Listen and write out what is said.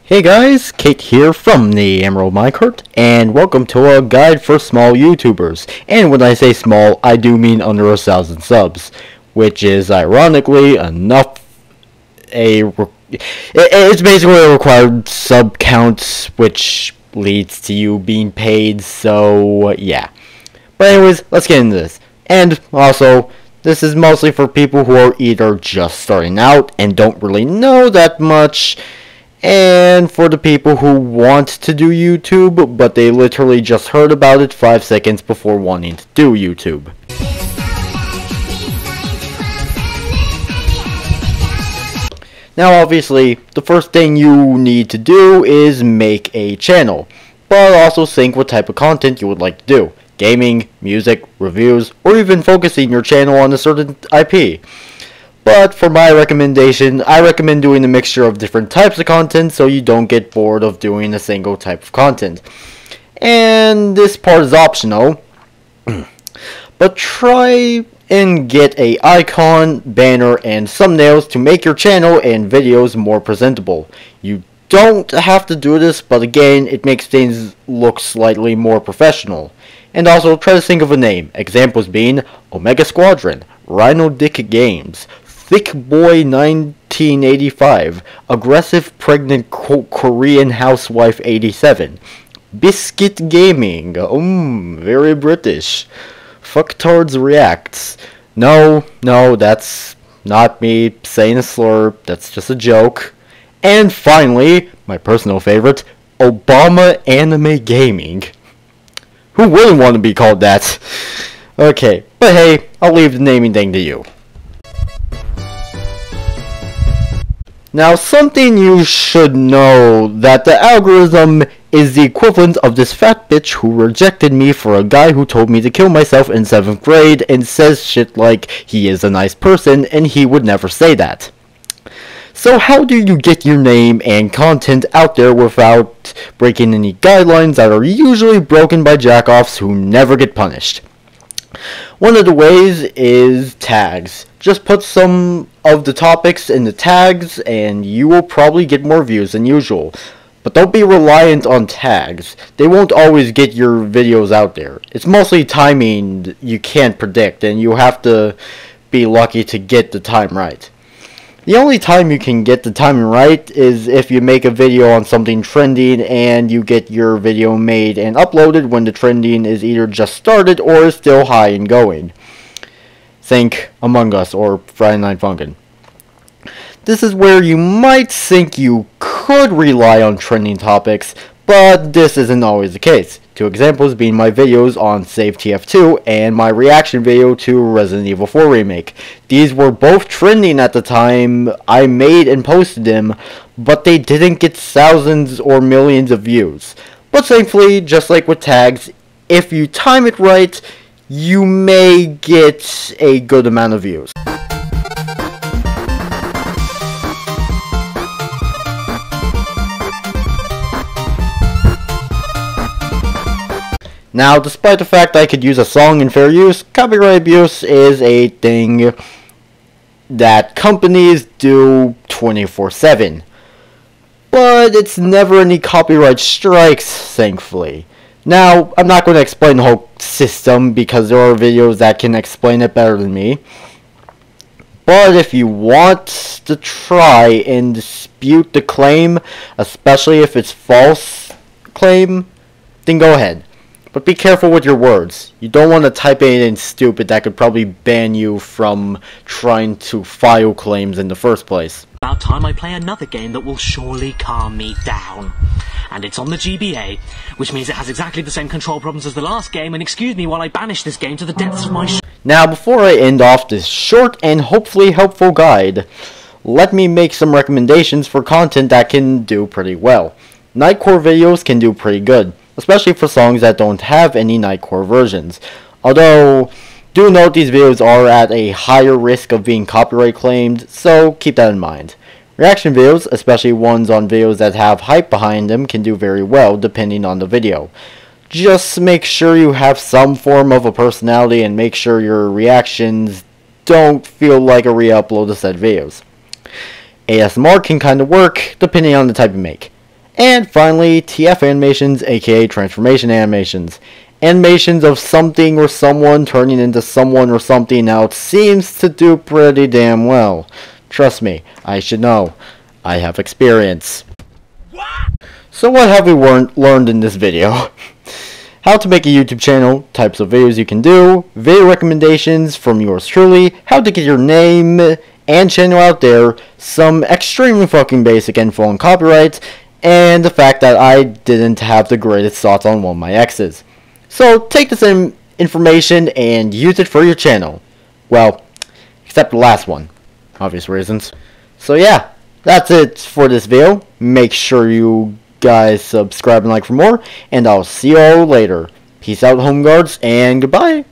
Hey guys, Kate here from the Emerald Minecart, and welcome to a guide for small YouTubers. And when I say small, I do mean under 1,000 subs, which is ironically enough. It's basically a required sub count, which leads to you being paid. So yeah. But anyways, let's get into this. And also, this is mostly for people who are either just starting out and don't really know that much, and for the people who want to do YouTube, but they literally just heard about it 5 seconds before wanting to do YouTube. Now obviously, the first thing you need to do is make a channel, but also think what type of content you would like to do. Gaming, music, reviews, or even focusing your channel on a certain IP. But for my recommendation, I recommend doing a mixture of different types of content so you don't get bored of doing a single type of content. And this part is optional, but try and get a icon, banner, and thumbnails to make your channel and videos more presentable. You don't have to do this, but again, it makes things look slightly more professional. And also try to think of a name, examples being Omega Squadron, Rhino Dick Games, Thick Boy 1985, Aggressive Pregnant Korean Housewife 87, Biscuit Gaming, very British, Fucktards Reacts, no, that's not me saying a slur, that's just a joke, and finally, my personal favorite, Obama Anime Gaming. Who wouldn't want to be called that? Okay, but hey, I'll leave the naming thing to you. Now, something you should know, that the algorithm is the equivalent of this fat bitch who rejected me for a guy who told me to kill myself in 7th grade and says shit like he is a nice person and he would never say that. So how do you get your name and content out there without breaking any guidelines that are usually broken by jackoffs who never get punished? One of the ways is tags. Just put some of the topics in the tags and you will probably get more views than usual. But don't be reliant on tags. They won't always get your videos out there. It's mostly timing you can't predict, and you have to be lucky to get the time right. The only time you can get the timing right is if you make a video on something trending and you get your video made and uploaded when the trending is either just started or is still high and going. Think Among Us or Friday Night Funkin'. This is where you might think you could rely on trending topics, but this isn't always the case. Two examples being my videos on Save TF2 and my reaction video to Resident Evil 4 Remake. These were both trending at the time I made and posted them, but they didn't get thousands or millions of views. But thankfully, just like with tags, if you time it right, you may get a good amount of views. Now, despite the fact I could use a song in fair use, copyright abuse is a thing that companies do 24/7. But it's never any copyright strikes, thankfully. Now, I'm not going to explain the whole system because there are videos that can explain it better than me. But if you want to try and dispute the claim, especially if it's false claim, then go ahead. But be careful with your words. You don't want to type anything stupid that could probably ban you from trying to file claims in the first place. About time I play another game that will surely calm me down. And it's on the GBA, which means it has exactly the same control problems as the last game, and excuse me while I banish this game to the depths of my Now, before I end off this short and hopefully helpful guide, let me make some recommendations for content that can do pretty well. Nightcore videos can do pretty good, especially for songs that don't have any Nightcore versions. Although, do note these videos are at a higher risk of being copyright claimed, so keep that in mind. Reaction videos, especially ones on videos that have hype behind them, can do very well depending on the video. Just make sure you have some form of a personality and make sure your reactions don't feel like a re-upload of said videos. ASMR can kinda work depending on the type you make. And finally, TF animations, aka transformation animations. Animations of something or someone turning into someone or something. Now it seems to do pretty damn well. Trust me, I should know. I have experience. So what have we learned in this video? How to make a YouTube channel, types of videos you can do, video recommendations from yours truly, how to get your name and channel out there, some extremely fucking basic info on copyright, and the fact that I didn't have the greatest thoughts on one of my exes. So take this information and use it for your channel. Well, except the last one. Obvious reasons. So yeah, that's it for this video. Make sure you guys subscribe and like for more, and I'll see you all later. Peace out, home guards, and goodbye.